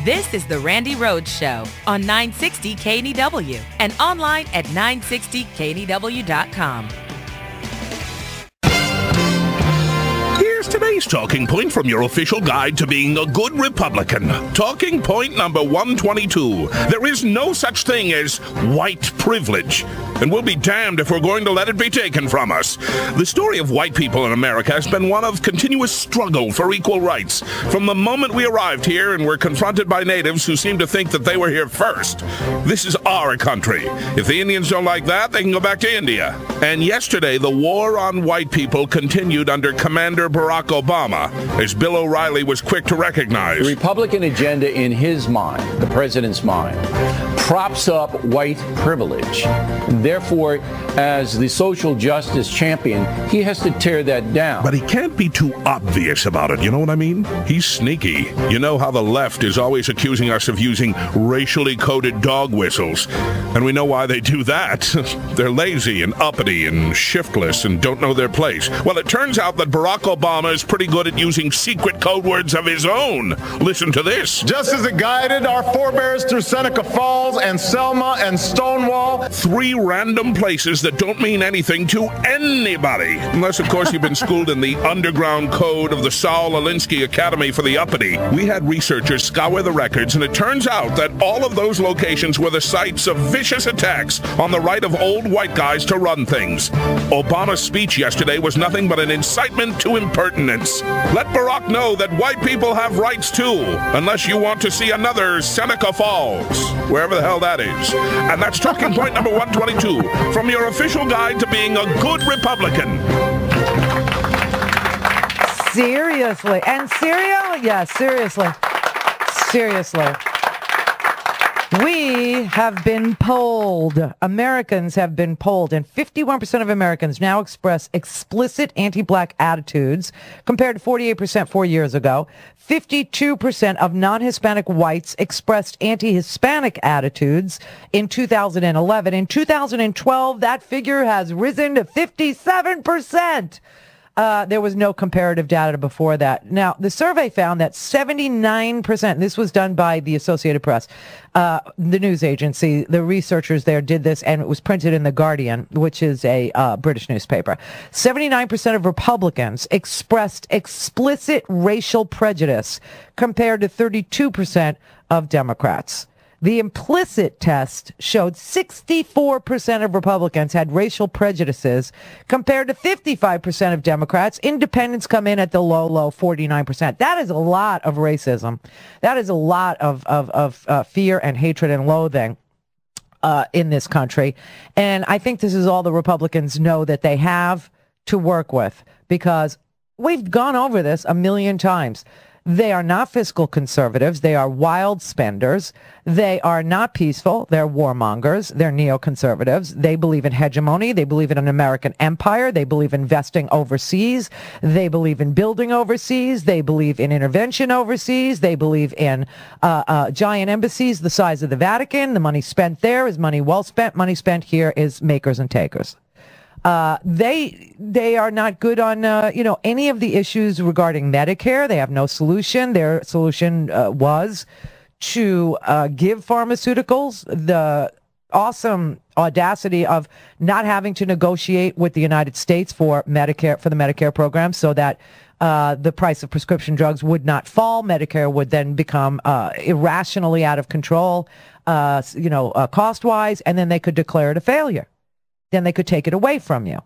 This is the Randi Rhodes Show on 960 KNEW and online at 960KNEW.com. Here's today's talking point from your official guide to being a good Republican. Talking point number 122. There is no such thing as white privilege, and we'll be damned if we're going to let it be taken from us. The story of white people in America has been one of continuous struggle for equal rights. From the moment we arrived here and were confronted by natives who seemed to think that they were here first. This is our country. If the Indians don't like that, they can go back to India. And yesterday, the war on white people continued under Commander Barack Obama, as Bill O'Reilly was quick to recognize. The Republican agenda in his mind, the president's mind, props up white privilege. Therefore, as the social justice champion, he has to tear that down. But he can't be too obvious about it, you know what I mean? He's sneaky. You know how the left is always accusing us of using racially coded dog whistles. And we know why they do that. They're lazy and uppity and shiftless and don't know their place. Well, it turns out that Barack Obama is pretty good at using secret code words of his own. Listen to this. Just as it guided our forebears through Seneca Falls and Selma and Stonewall. 3 random places that don't mean anything to anybody. Unless, of course, you've been schooled in the underground code of the Saul Alinsky Academy for the Uppity. We had researchers scour the records, and it turns out that all of those locations were the sites of vicious attacks on the right of old white guys to run things. Obama's speech yesterday was nothing but an incitement to impertinence. Let Barack know that white people have rights too, unless you want to see another Seneca Falls, wherever the hell that is. And that's talking point number 122 from your official guide to being a good Republican. Seriously. And Syria? Yeah, seriously. Seriously. We have been polled. Americans have been polled, and 51% of Americans now express explicit anti-black attitudes, compared to 48% 4 years ago. 52% of non-Hispanic whites expressed anti-Hispanic attitudes in 2011. In 2012, that figure has risen to 57%. There was no comparative data before that. Now, the survey found that 79%, this was done by the Associated Press, the news agency, the researchers there did this, and it was printed in The Guardian, which is a British newspaper. 79% of Republicans expressed explicit racial prejudice, compared to 32% of Democrats. The implicit test showed 64% of Republicans had racial prejudices, compared to 55% of Democrats. Independents come in at the low 49%. That is a lot of racism. That is a lot of fear and hatred and loathing in this country. And I think this is all the Republicans know that they have to work with, because we've gone over this a million times. They are not fiscal conservatives. They are wild spenders. They are not peaceful. They're warmongers. They're neoconservatives. They believe in hegemony. They believe in an American empire. They believe in investing overseas. They believe in building overseas. They believe in intervention overseas. They believe in giant embassies the size of the Vatican. The money spent there is money well spent. Money spent here is makers and takers. They are not good on, any of the issues regarding Medicare. They have no solution. Their solution was to give pharmaceuticals the awesome audacity of not having to negotiate with the United States for Medicare, for the Medicare program, so that the price of prescription drugs would not fall. Medicare would then become irrationally out of control, cost-wise, and then they could declare it a failure. Then they could take it away from you.